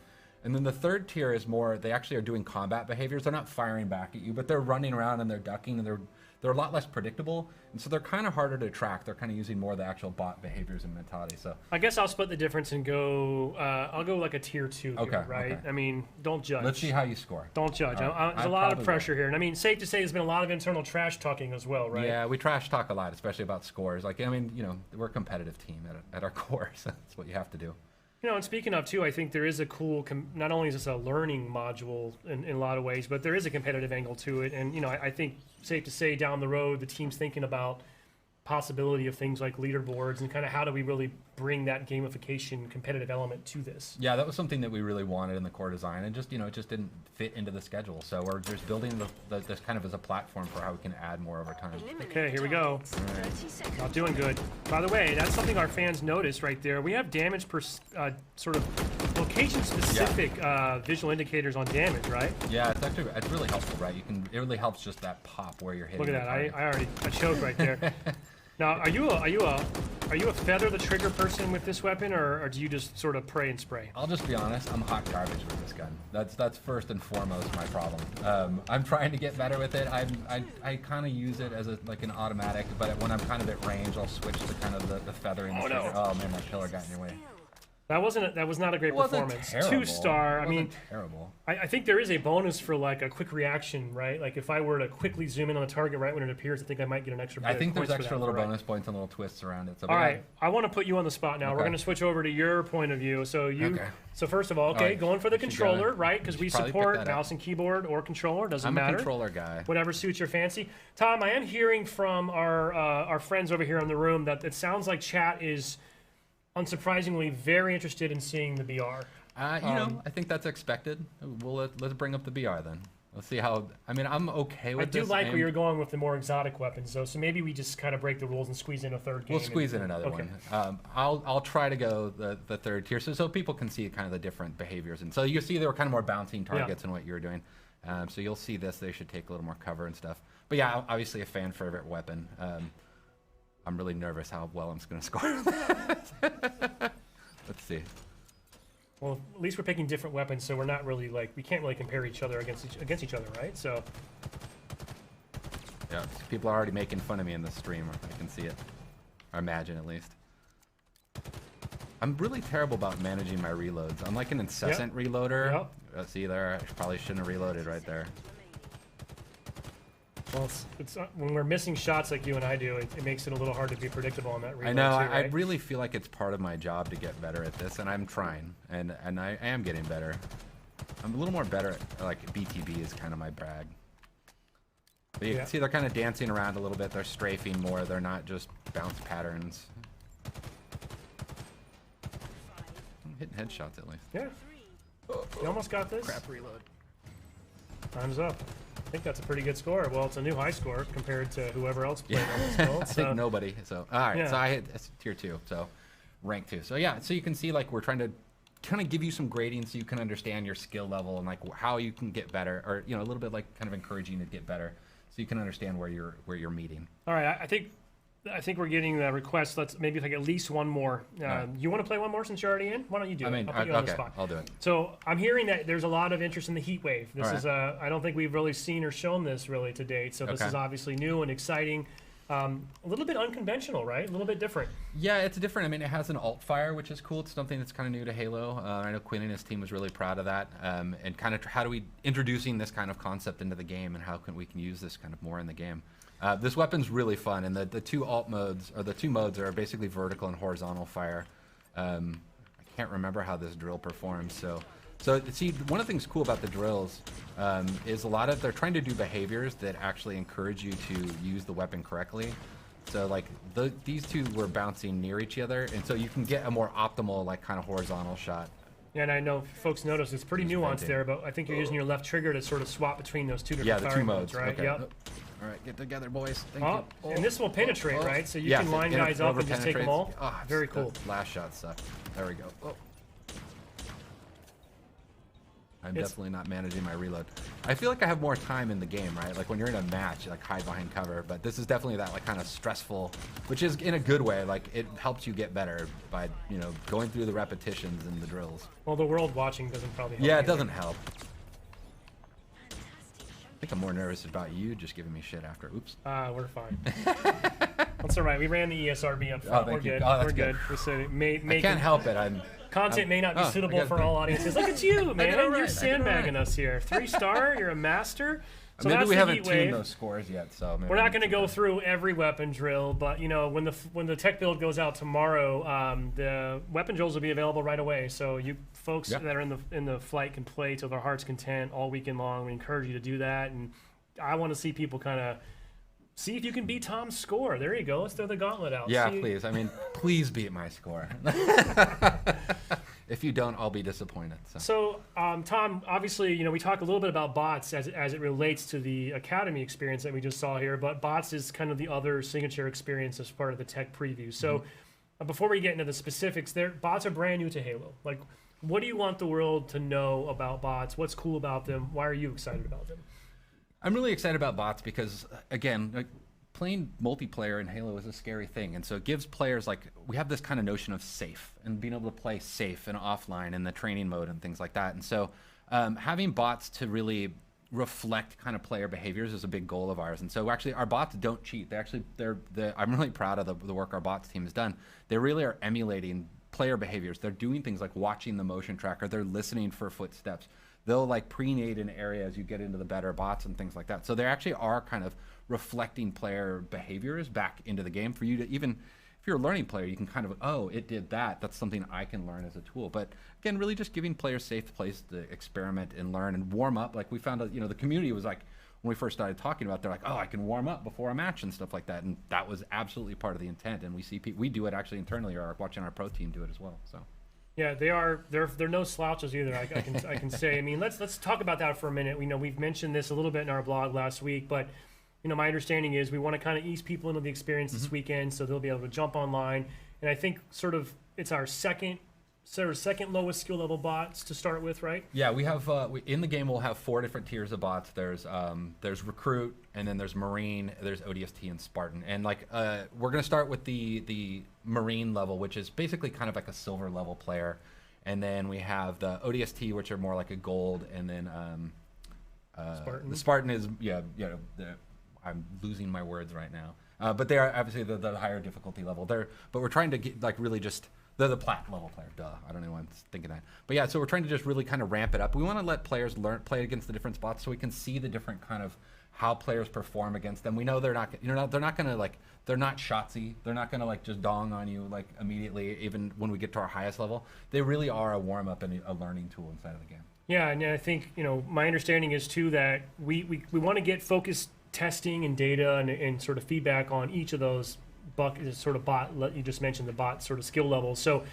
And then the third tier is more, they actually are doing combat behaviors. They're not firing back at you, but they're running around and they're ducking and they're a lot less predictable. And so they're kind of harder to track. They're kind of using more of the actual bot behaviors and mentality. So I guess I'll split the difference and go, I'll go like a tier 2 here, right? Okay. I mean, don't judge. Let's see how you score. Don't judge. There's a lot of pressure here. And I mean, safe to say there's been a lot of internal trash talking as well, right? Yeah, we trash talk a lot, especially about scores. Like, I mean, you know, we're a competitive team at our core, so that's what you have to do. You know, and speaking of, too, I think there is a cool, not only is this a learning module in a lot of ways, but there is a competitive angle to it. And, you know, I think safe to say down the road, the team's thinking about possibility of things like leaderboards and kind of how do we really bring that gamification competitive element to this. Yeah, that was something that we really wanted in the core design, and just, you know, it just didn't fit into the schedule. So we're just building this kind of as a platform for how we can add more over time. Okay, here we go. Not doing good. By the way, that's something our fans noticed right there. We have damage per sort of location-specific visual indicators on damage, right? Yeah, it's really helpful, right? It really helps just that pop where you're hitting. Look at that! I choked right there. Now, are you a feather the trigger person with this weapon, or do you just sort of pray and spray? I'll just be honest. I'm hot garbage with this gun. That's first and foremost my problem. I'm trying to get better with it. I kind of use it as like an automatic, but when I'm kind of at range, I'll switch to kind of the feathering. Oh no! Oh man, that pillar got in your way. That was not a great performance. Terrible. 2-star. I mean, terrible. I think there is a bonus for like a quick reaction, right? Like if I were to quickly zoom in on a target right when it appears, I think I might get an extra. I think there's extra little bonus points and little twists around it. So all right, I want to put you on the spot now. Okay. We're going to switch over to your point of view. So so first of all, going for the controller, right? Because we support mouse and keyboard or controller. Doesn't matter. I'm a controller guy. Whatever suits your fancy. Tom, I am hearing from our friends over here in the room that it sounds like chat is unsurprisingly very interested in seeing the BR. You know, I think that's expected. Let's bring up the BR then. Let's see how. I mean, I'm okay with this. I do like where you're going with the more exotic weapons, though. So maybe we just kind of break the rules and squeeze in a third game. We'll squeeze in another one. I'll try to go the third tier so people can see kind of the different behaviors. And so you see there were kind of more bouncing targets in what you were doing. So you'll see this. They should take a little more cover and stuff. But yeah, obviously a fan favorite weapon. I'm really nervous how well I'm going to score. Let's see. Well, at least we're picking different weapons, so we're not really like we can't really compare each other against each other, right? So. Yeah, people are already making fun of me in the stream. I can see it, or imagine at least. I'm really terrible about managing my reloads. I'm like an incessant reloader. See there, I probably shouldn't have reloaded right there. Well, it's when we're missing shots like you and I do, it makes it a little hard to be predictable on that reload. I know. Too, right? I really feel like it's part of my job to get better at this, and I'm trying, and I am getting better. I'm a little more better at, like, BTB is kind of my brag. But you Yeah. can see they're kind of dancing around a little bit. They're strafing more. They're not just bounce patterns. I'm hitting headshots at least. Yeah. You almost got this. Crap reload. Time's up. I think that's a pretty good score. Well, it's a new high score compared to whoever else played on this build. I think nobody. So all right, Yeah. so I hit that's tier 2, so rank 2. So yeah, so you can see like we're trying to kind of give you some grading so you can understand your skill level and like how you can get better, or you know, a little bit like kind of encouraging you to get better, so you can understand where you're meeting. All right, I think we're getting the request. Let's maybe like at least one more. You want to play one more since you're already in? Why don't you do I it? mean, I'll put you on the okay, spot. I'll do it. So I'm hearing that there's a lot of interest in the heat wave. This All right. is I don't think we've really seen or shown this really to date. So this Okay. is obviously new and exciting. A little bit unconventional, right? A little bit different. Yeah, it's different. I mean, it has an alt fire, which is cool. It's something that's kind of new to Halo. I know Quinn and his team was really proud of that. And kind of how do we introducing this kind of concept into the game, and how can we use this kind of more in the game. This weapon's really fun, and the two alt modes, or the two modes, are basically vertical and horizontal fire. I can't remember how this drill performs, so see, one of the things cool about the drills is a lot of they're trying to do behaviors that actually encourage you to use the weapon correctly. So like these two were bouncing near each other, and so you can get a more optimal like kind of horizontal shot. Yeah, and I know folks notice it's pretty Just nuanced venting. there, but I think you're using your left trigger to sort of swap between those two different Yeah, the firing two modes, right? Okay. Yep. All right, get together, boys. Thank Oh, you. and this will penetrate, right? So you Yes, can line it guys up over and just take them all. penetrates. Oh, Very that cool. Last shot sucked. There we go. Oh. I'm It's- definitely not managing my reload. I feel like I have more time in the game, right? Like when you're in a match, you like hide behind cover, but this is definitely that like kind of stressful, which is in a good way. Like it helps you get better by, you know, going through the repetitions and the drills. Well, the world watching doesn't probably help Yeah, it either. doesn't help. I think I'm more nervous about you just giving me shit after. Oops. We're fine. That's all right. We ran the ESRB up front. thank We're you. good. Oh, that's We're good. good. We said I can't help it. content may not be I suitable got for three. all audiences. Look at you, man. it all right. I You're did all sandbagging right. us here. 3-star. You're a master. So Maybe that's we the haven't heat tuned wave. those scores yet, so maybe We're we not need going to go to- through every weapon drill, but you know when the tech build goes out tomorrow, the weapon drills will be available right away. So you folks Yep. that are in the flight can play to their heart's content all weekend long. We encourage you to do that, and I want to see people kind of see if you can beat Tom's score. There you go. Let's throw the gauntlet out. Yeah, See- please. I mean, please beat my score. If you don't, I'll be disappointed. So. So, Tom, obviously, you know, we talk a little bit about bots as it relates to the Academy experience that we just saw here, but bots is kind of the other signature experience as part of the tech preview. So, before we get into the specifics, bots are brand new to Halo. Like, what do you want the world to know about bots? What's cool about them? Why are you excited about them? I'm really excited about bots because, again, like, playing multiplayer in Halo is a scary thing, and so it gives players like we have this kind of notion of safe and being able to play safe and offline in the training mode and things like that. And so having bots to really reflect kind of player behaviors is a big goal of ours. And so actually our bots don't cheat. I'm really proud of the work our bots team has done. They really are emulating player behaviors. They're doing things like watching the motion tracker. They're listening for footsteps. They'll like pre-nade an area as you get into the better bots and things like that. So they actually are kind of reflecting player behaviors back into the game for you to, even if you're a learning player, you can kind of, oh, it did that. That's something I can learn as a tool. But again, really just giving players safe place to experiment and learn and warm up. Like we found out, you know, the community was like, when we first started talking about it, they're like, oh, I can warm up before a match and stuff like that. And that was absolutely part of the intent. And we see we do it actually internally, or watching our pro team do it as well. So. Yeah, they're no slouches either. I can say. I mean, let's talk about that for a minute. We know we've mentioned this a little bit in our blog last week, but you know, my understanding is we want to kind of ease people into the experience this weekend, so they'll be able to jump online. And I think sort of it's our second lowest skill level bots to start with, right? Yeah, we have in the game we'll have 4 different tiers of bots. There's recruit, and then there's marine, there's ODST, and Spartan. And like we're gonna start with the marine level, which is basically kind of like a silver level player, and then we have the ODST, which are more like a gold, and then Spartan. the Spartan is I'm losing my words right now. But they are obviously the higher difficulty level. But we're trying to get like really just They're the plat level player. Duh. I don't know why I'm thinking that. But yeah, so we're trying to just really kind of ramp it up. We want to let players play against the different spots so we can see the different kind of how players perform against them. We know they're not going to like, they're not shotsy. They're not going to like just dong on you like immediately, even when we get to our highest level. They really are a warm up and a learning tool inside of the game. Yeah, and I think, my understanding is too that we want to get focused testing and data and sort of feedback on each of those sort of bot, you just mentioned the bot sort of skill levels. So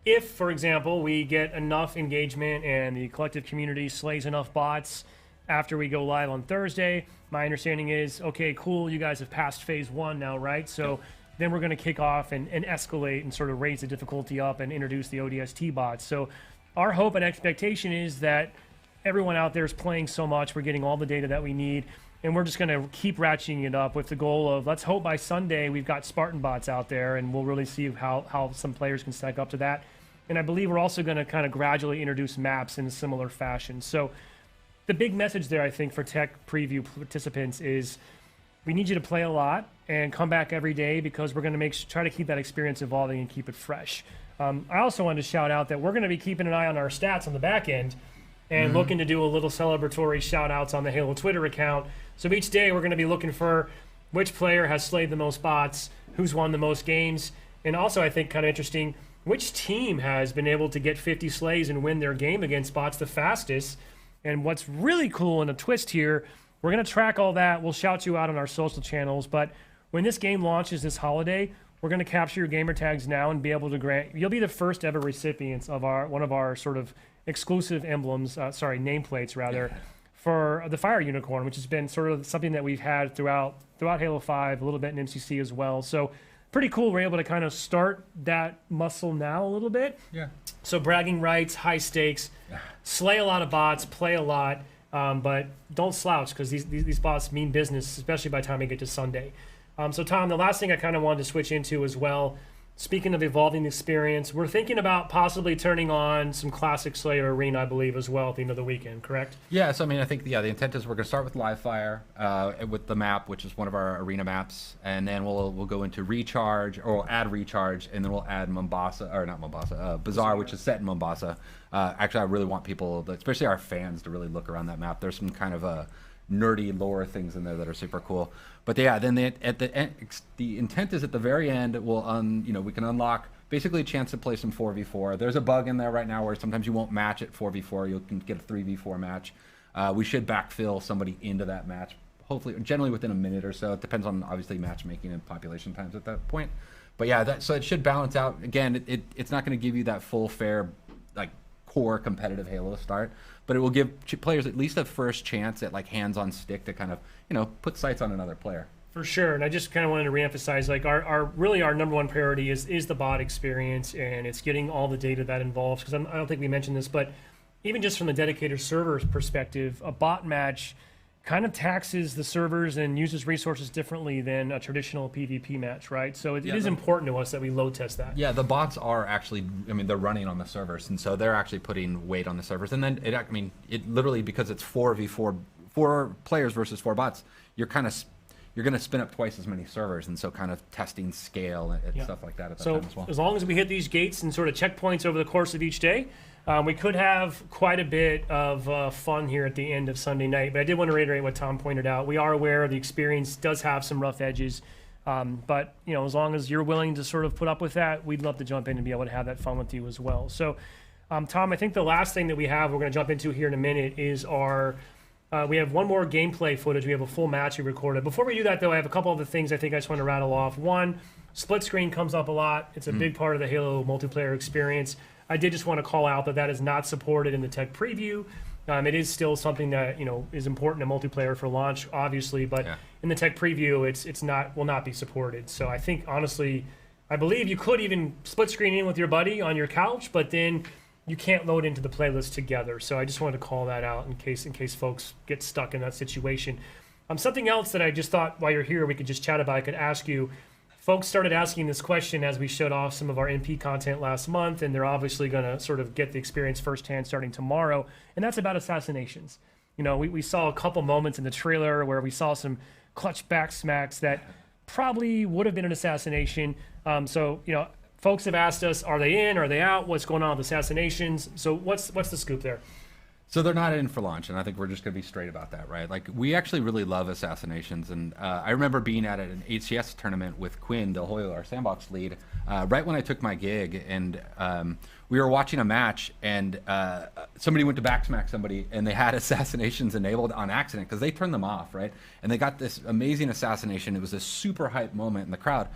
if, for example, we get enough engagement and the collective community slays enough bots after we go live on Thursday, my understanding is, okay, cool, you guys have passed phase 1 now, right? So then we're going to kick off and escalate and sort of raise the difficulty up and introduce the ODST bots. So our hope and expectation is that everyone out there is playing so much, we're getting all the data that we need, and we're just going to keep ratcheting it up with the goal of, let's hope by Sunday we've got Spartan bots out there, and we'll really see how some players can stack up to that. And I believe we're also going to kind of gradually introduce maps in a similar fashion. So the big message there, I think, for tech preview participants is we need you to play a lot and come back every day, because we're going to try to keep that experience evolving and keep it fresh. I also wanted to shout out that we're going to be keeping an eye on our stats on the back end and looking to do a little celebratory shout outs on the Halo Twitter account. So each day we're going to be looking for which player has slayed the most bots, who's won the most games, and also I think kind of interesting, which team has been able to get 50 slays and win their game against bots the fastest. And what's really cool in a twist here, we're going to track all that. We'll shout you out on our social channels, but when this game launches this holiday, we're going to capture your gamer tags now and be able to grant, you'll be the first ever recipients of one of our sort of exclusive emblems, nameplates rather, for the Fire Unicorn, which has been sort of something that we've had throughout Halo 5, a little bit in MCC as well. So pretty cool. We're able to kind of start that muscle now a little bit. Yeah. So bragging rights, high stakes, slay a lot of bots, play a lot, but don't slouch, because these bots mean business, especially by the time we get to Sunday. So Tom, the last thing I kind of wanted to switch into as well, speaking of evolving the experience, we're thinking about possibly turning on some classic Slayer Arena, I believe, as well at the end of the weekend, correct? Yeah, so I mean, I think, the intent is we're going to start with live fire with the map, which is one of our arena maps, and then we'll go into recharge, or we'll add recharge, and then we'll add Bazaar, which is set in Mombasa. Actually, I really want people, especially our fans, to really look around that map. There's some kind of nerdy lore things in there that are super cool. But yeah, then at the end, the intent is at the very end, we can unlock basically a chance to play some 4v4. There's a bug in there right now where sometimes you won't match at 4v4. You can get a 3v4 match. We should backfill somebody into that match, hopefully, generally within a minute or so. It depends on, obviously, matchmaking and population times at that point. But yeah, so it should balance out. Again, it's not going to give you that full, fair, like, core competitive Halo start, but it will give players at least a first chance at like hands on stick to kind of put sights on another player. For sure, and I just kind of wanted to reemphasize, like our number one priority is the bot experience, and it's getting all the data that involves, because I don't think we mentioned this, but even just from the dedicated server's perspective, a bot match kind of taxes the servers and uses resources differently than a traditional PvP match, right? So it is important to us that we load test that. Yeah, the bots are actually, they're running on the servers, and so they're actually putting weight on the servers. And then it literally, because it's 4v4, 4 players versus 4 bots, you're going to spin up twice as many servers, and so kind of testing scale and stuff like that at that time as well. As long as we hit these gates and sort of checkpoints over the course of each day, we could have quite a bit of fun here at the end of Sunday night. But I did want to reiterate what Tom pointed out. We are aware the experience does have some rough edges. But, as long as you're willing to sort of put up with that, we'd love to jump in and be able to have that fun with you as well. So, Tom, I think the last thing that we're going to jump into here in a minute is we have one more gameplay footage. We have a full match we recorded. Before we do that, though, I have a couple other things I think I just want to rattle off. One, split screen comes up a lot. It's a big part of the Halo multiplayer experience. I did just want to call out that is not supported in the tech preview. It is still something that is important in multiplayer for launch, obviously, but in the tech preview, will not be supported. So I think honestly, I believe you could even split screen in with your buddy on your couch, but then you can't load into the playlist together. So I just wanted to call that out in case folks get stuck in that situation. Something else that I just thought while you're here we could just chat about, I could ask you. Folks started asking this question as we showed off some of our MP content last month, and they're obviously going to sort of get the experience firsthand starting tomorrow, and that's about assassinations. We saw a couple moments in the trailer where we saw some clutch back smacks that probably would have been an assassination. folks have asked us, are they in? Are they out? What's going on with assassinations? So what's the scoop there? So they're not in for launch, and I think we're just going to be straight about that, right? Like, we actually really love assassinations, and I remember being at an HCS tournament with Quinn Del Hoyo, our sandbox lead, right when I took my gig, and we were watching a match, and somebody went to backsmack somebody, and they had assassinations enabled on accident because they turned them off, right? And they got this amazing assassination. It was a super hype moment in the crowd.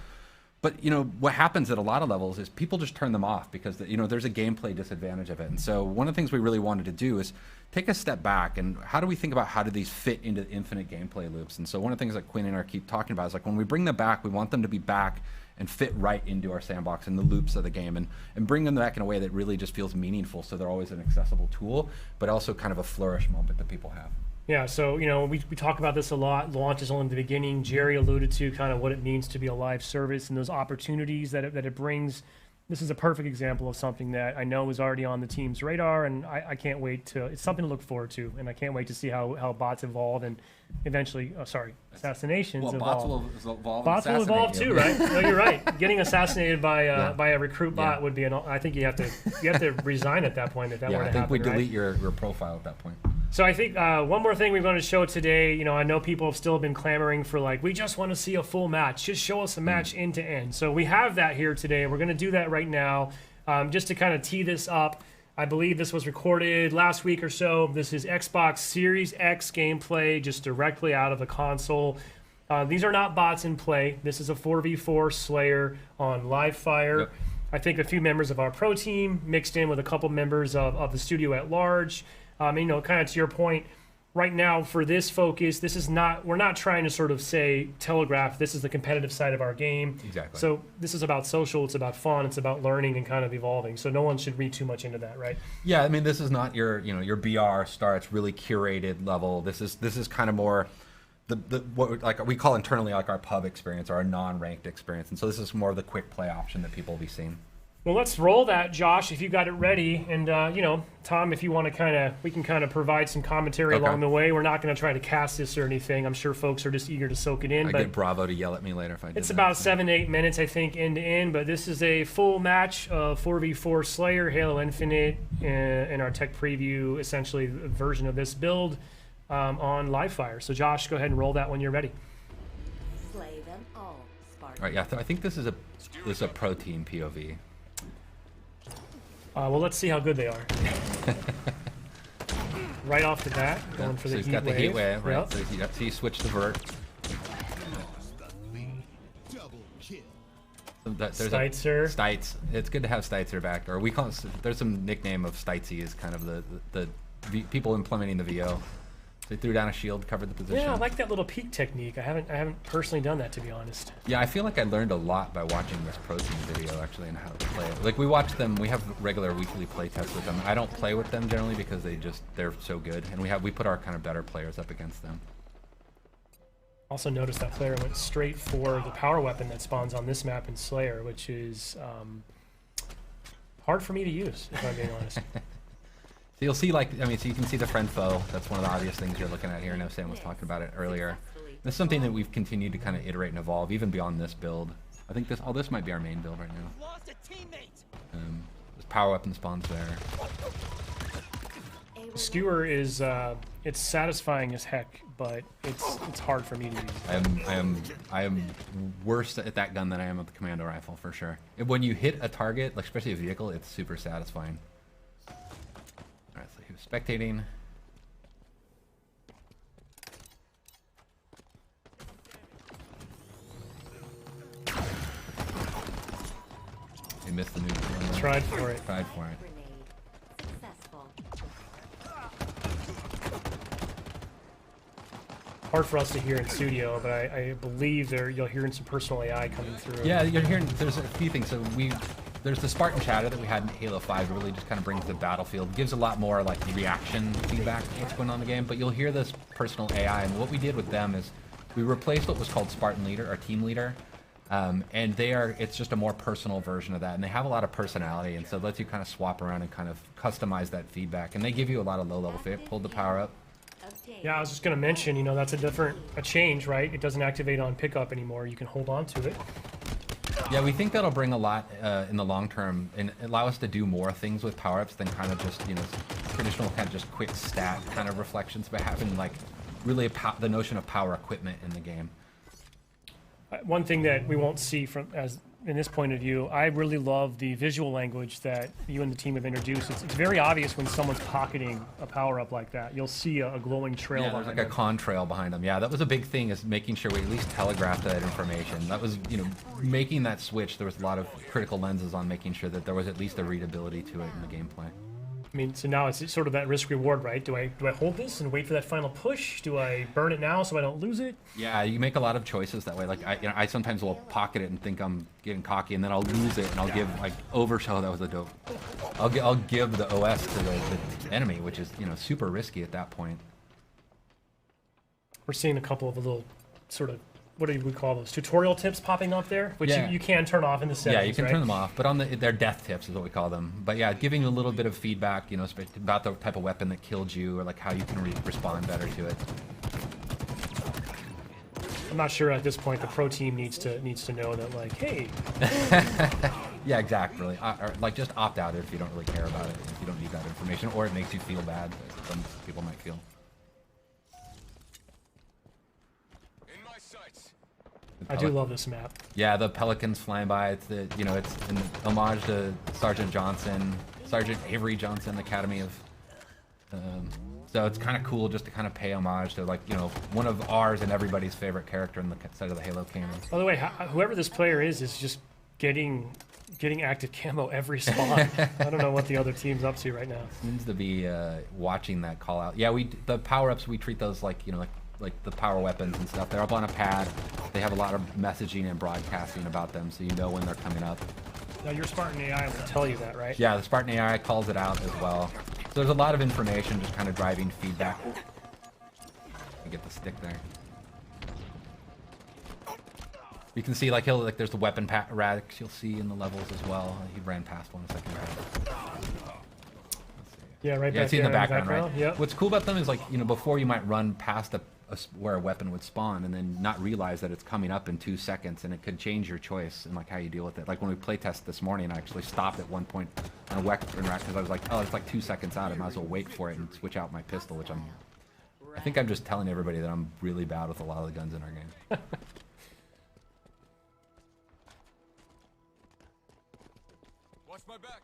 But, you know, what happens at a lot of levels is people just turn them off because, you know, there's a gameplay disadvantage of it. And so one of the things we really wanted to do is take a step back and how do we think about how do these fit into infinite gameplay loops? And so one of the things that Quinn and I keep talking about is, like, when we bring them back, we want them to be back and fit right into our sandbox and the loops of the game, and bring them back in a way that really just feels meaningful, so they're always an accessible tool, but also kind of a flourish moment that people have. Yeah, so, you know, we talk about this a lot. Launch is only the beginning. Jerry alluded to kind of what it means to be a live service and those opportunities that it brings. This is a perfect example of something that I know is already on the team's radar, and I can't wait to, it's something to look forward to, and I can't wait to see how bots evolve and eventually, assassinations well, evolve. Bots will evolve too, right? No, you're right. Getting assassinated by a recruit bot would be I think you have to resign at that point if that were to happen. I think we delete right? your profile at that point. So I think one more thing we're going to show today, you know, I know people have still been clamoring for, like, we just want to see a full match. Just show us a match end to end. So we have that here today. We're going to do that right now. Just to kind of tee this up, I believe this was recorded last week or so. This is Xbox Series X gameplay just directly out of the console. These are not bots in play. This is a 4v4 Slayer on Livefire. Yep. I think a few members of our pro team mixed in with a couple members of the studio at large. You know, kind of to your point, right now for this focus, we're not trying to sort of say, telegraph, this is the competitive side of our game. Exactly. So this is about social, it's about fun, it's about learning and kind of evolving. So no one should read too much into that, right? Yeah, I mean, this is not your BR starts really curated level. This is kind of more what like we call internally like our pub experience or our non-ranked experience. And so this is more of the quick play option that people will be seeing. Well, let's roll that, Josh, if you got it ready. And, you know, Tom, if you want to we can kind of provide some commentary along the way. We're not going to try to cast this or anything. I'm sure folks are just eager to soak it in. I get Bravo to yell at me later if I do. It's about 7 to 8 minutes, I think, end to end. But this is a full match of 4v4 Slayer, Halo Infinite, in our tech preview, essentially a version of this build on Livefire. So, Josh, go ahead and roll that when you're ready. Slay them all, Spartan. All right, yeah, I think this is a pro team POV. Well, let's see how good they are. Right off the bat, going for the he's got the heat wave, right? Yep. So he switched to vert. Steitzer. Stites. It's good to have Steitzer back. Or we call it, there's some nickname of Stitesy is kind of the people implementing the VO. They threw down a shield, covered the position. Yeah, I like that little peek technique. I haven't personally done that, to be honest. Yeah, I feel like I learned a lot by watching this pro team video, actually, and how to play it. Like, we watch them, we have regular weekly play tests with them. I don't play with them generally because they're so good, and we put our kind of better players up against them. Also noticed that player went straight for the power weapon that spawns on this map in Slayer, which is hard for me to use, if I'm being honest. So you'll see, like, I mean, so you can see the friend foe. That's one of the obvious things you're looking at here. I know Sam was talking about it earlier. This is something that we've continued to kind of iterate and evolve, even beyond this build. I think this might be our main build right now. This power weapon spawns there. Skewer is it's satisfying as heck, but it's hard for me to use. I am worse at that gun than I am with the commando rifle for sure. When you hit a target, like especially a vehicle, it's super satisfying. Alright, so he was spectating. He missed the nuke. Tried for it. Tried for it. Successful. Hard for us to hear in studio, but I believe you'll hear some personal AI coming through. Yeah, you're hearing. There's a few things. So there's the Spartan chatter that we had in Halo 5. It really just kind of brings the battlefield, gives a lot more like reaction feedback to what's going on in the game. But you'll hear this personal AI, and what we did with them is we replaced what was called Spartan Leader, our team leader, and it's just a more personal version of that, and they have a lot of personality, and so it lets you kind of swap around and kind of customize that feedback, and they give you a lot of low-level feedback. Pulled the power up. Yeah, I was just going to mention, that's a change, right? It doesn't activate on pickup anymore. You can hold on to it. Yeah, we think that'll bring a lot in the long term and allow us to do more things with power-ups than kind of just, you know, traditional kind of just quick stat kind of reflections, but having like really the notion of power equipment in the game. One thing that we won't see from as in this point of view, I really love the visual language that you and the team have introduced. It's very obvious when someone's pocketing a power-up like that. You'll see a glowing trail Yeah, there's behind like a them. contrail behind them. Yeah, that was a big thing, is making sure we at least telegraphed that information. That was, you know, making that switch. There was a lot of critical lenses on making sure that there was at least a readability to it in the gameplay. I mean, so now it's sort of that risk-reward, right? Do I hold this and wait for that final push? Do I burn it now so I don't lose it? Yeah, you make a lot of choices that way. Like I sometimes will pocket it and think I'm getting cocky, and then I'll lose it, and I'll give like overshow. That was a dope. I'll give the OS to the enemy, which is, you know, super risky at that point. We're seeing a couple of little sort of, what do we call those, tutorial tips popping up there, which Yeah. you can turn off in the settings. Yeah, you can right? turn them off, but on they're death tips is what we call them. But yeah, giving a little bit of feedback, you know, about the type of weapon that killed you, or like how you can respond better to it. I'm not sure at this point the pro team needs to know that, like, hey, Yeah, exactly. Or like just opt out if you don't really care about it, if you don't need that information, or it makes you feel bad, as some people might feel. In my sights. I do love this map. Yeah, the pelicans flying by. It's the, you know, it's an homage to Sergeant Avery Johnson, Academy of. So it's kind of cool just to kind of pay homage to, like, you know, one of ours and everybody's favorite character in the side of the Halo canon. By the way, whoever this player is just getting active camo every spawn. I don't know what the other team's up to right now. Seems to be watching that call out. Yeah, the power ups, we treat those like, you know, like the power weapons and stuff. They're up on a pad. They have a lot of messaging and broadcasting about them, so you know when they're coming up. Now your Spartan AI will tell you that, right? Yeah, the Spartan AI calls it out as well. So there's a lot of information just kind of driving feedback. You get the stick there. You can see, like, there's the weapon racks you'll see in the levels as well. He ran past one a second ago. Yeah, right Yeah, back it's in the there background, right? Yep. What's cool about them is, like, you know, before you might run past where a weapon would spawn and then not realize that it's coming up in 2 seconds, and it could change your choice and like how you deal with it. Like when we playtest this morning, I actually stopped at one point on a weapon rack because I was like, oh, it's like 2 seconds out. I might as well wait for it and switch out my pistol, which I think I'm just telling everybody that I'm really bad with a lot of the guns in our game. Watch my back.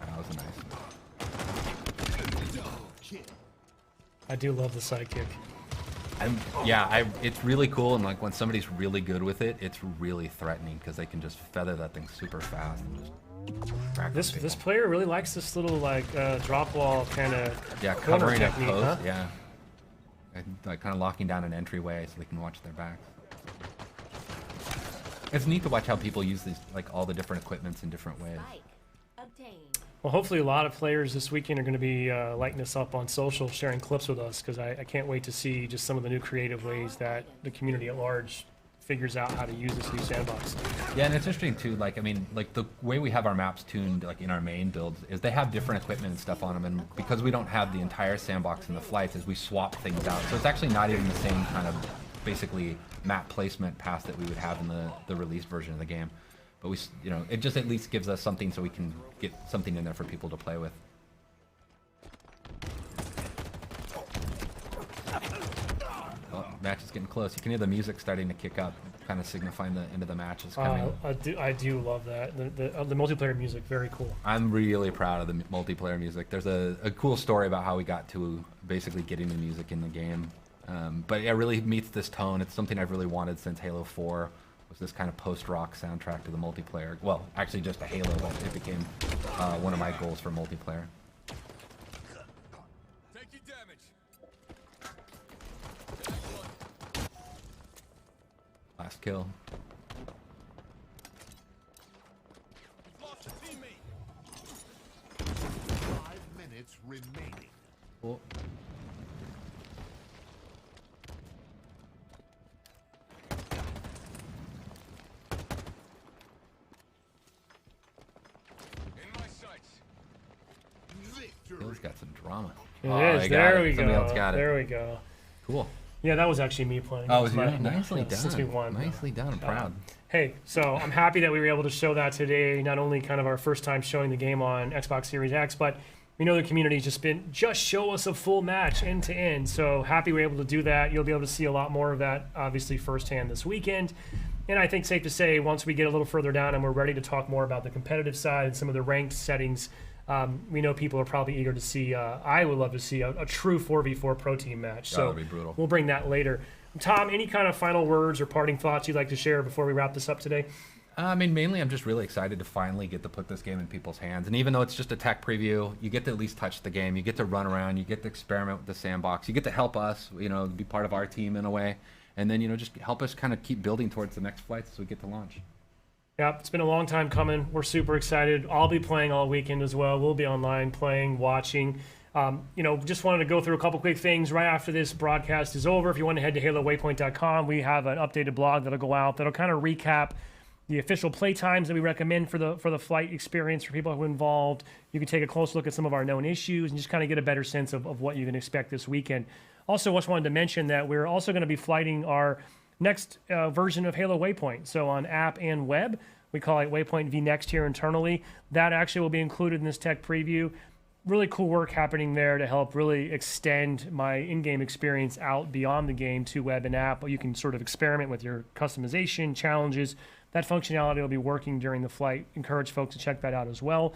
That was a nice one. I do love the sidekick. It's really cool, and like when somebody's really good with it, it's really threatening because they can just feather that thing super fast and just crack This people. player really likes this little like drop wall kind of Covering a technique, post, huh? yeah. And, like kind of locking down an entryway so they can watch their backs. It's neat to watch how people use these, like all the different equipments in different ways. Spike obtained. Well, hopefully a lot of players this weekend are going to be lighting us up on social, sharing clips with us, because I can't wait to see just some of the new creative ways that the community at large figures out how to use this new sandbox. Yeah, and it's interesting too, like, I mean, like the way we have our maps tuned, like in our main builds, is they have different equipment and stuff on them, and because we don't have the entire sandbox in the flights, is we swap things out. So it's actually not even the same kind of, basically, map placement path that we would have in the released version of the game. But we, you know, it just at least gives us something so we can get something in there for people to play with. Oh, match is getting close. You can hear the music starting to kick up, kind of signifying the end of the match is coming. I do love that. The multiplayer music, very cool. I'm really proud of the multiplayer music. There's a cool story about how we got to basically getting the music in the game. But it really meets this tone. It's something I've really wanted since Halo 4. Was this kind of post-rock soundtrack to the multiplayer. Well, actually just a Halo, but it became one of my goals for multiplayer. Take your damage. Last kill. Lost a teammate. 5 minutes remaining. Cool. In my sights. Victory. Halo's got some drama. It Oh, is. I got There it. we Somebody go. else got it. There we go. Cool. Yeah, that was actually me playing. Oh, That's was you? my- Nicely done. Since we won. Nicely done. I'm proud. Hey, so I'm happy that we were able to show that today. Not only kind of our first time showing the game on Xbox Series X, but we know the community's just show us a full match end to end. So happy we're able to do that. You'll be able to see a lot more of that, obviously, firsthand this weekend. And I think safe to say, once we get a little further down and we're ready to talk more about the competitive side and some of the ranked settings, we know people are probably eager to see. I would love to see a true 4v4 pro team match. So That would be brutal. we'll bring that later. Tom, any kind of final words or parting thoughts you'd like to share before we wrap this up today? I mean, mainly I'm just really excited to finally get to put this game in people's hands. And even though it's just a tech preview, you get to at least touch the game. You get to run around. You get to experiment with the sandbox. You get to help us, be part of our team in a way. And then, just help us kind of keep building towards the next flights as we get to launch. Yeah, it's been a long time coming. We're super excited. I'll be playing all weekend as well. We'll be online playing, watching. Just wanted to go through a couple quick things right after this broadcast is over. If you want to head to HaloWaypoint.com, we have an updated blog that'll go out that'll kind of recap the official play times that we recommend for the flight experience for people who are involved. You can take a close look at some of our known issues and just kind of get a better sense of what you can expect this weekend. Also, just wanted to mention that we're also going to be flighting our next version of Halo Waypoint. So on app and web, we call it Waypoint V Next here internally. That actually will be included in this tech preview. Really cool work happening there to help really extend my in-game experience out beyond the game to web and app. You can sort of experiment with your customization, challenges. That functionality will be working during the flight. Encourage folks to check that out as well.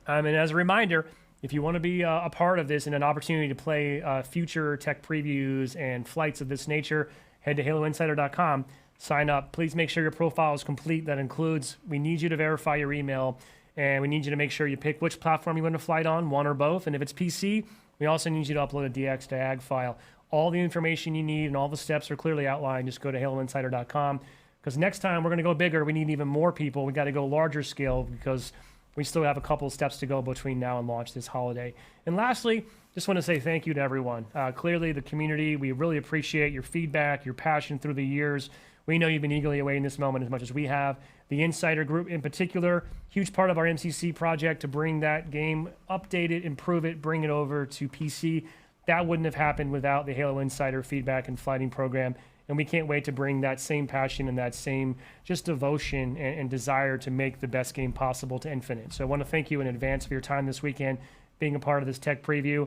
And as a reminder, if you want to be a part of this and an opportunity to play future tech previews and flights of this nature, head to HaloInsider.com, sign up. Please make sure your profile is complete. That includes, we need you to verify your email, and we need you to make sure you pick which platform you want to flight on, one or both. And if it's PC, we also need you to upload a DX-to-AG file. All the information you need and all the steps are clearly outlined. Just go to HaloInsider.com, because next time we're going to go bigger. We need even more people. We got to go larger scale because we still have a couple of steps to go between now and launch this holiday. And lastly, just want to say thank you to everyone. Clearly, the community, we really appreciate your feedback, your passion through the years. We know you've been eagerly awaiting this moment as much as we have. The Insider Group in particular, huge part of our MCC project to bring that game, update it, improve it, bring it over to PC. That wouldn't have happened without the Halo Insider feedback and flighting program. And we can't wait to bring that same passion and that same just devotion and desire to make the best game possible to Infinite. So I want to thank you in advance for your time this weekend, being a part of this tech preview.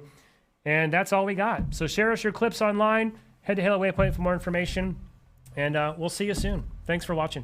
And that's all we got. So share us your clips online. Head to Halo Waypoint for more information. And we'll see you soon. Thanks for watching.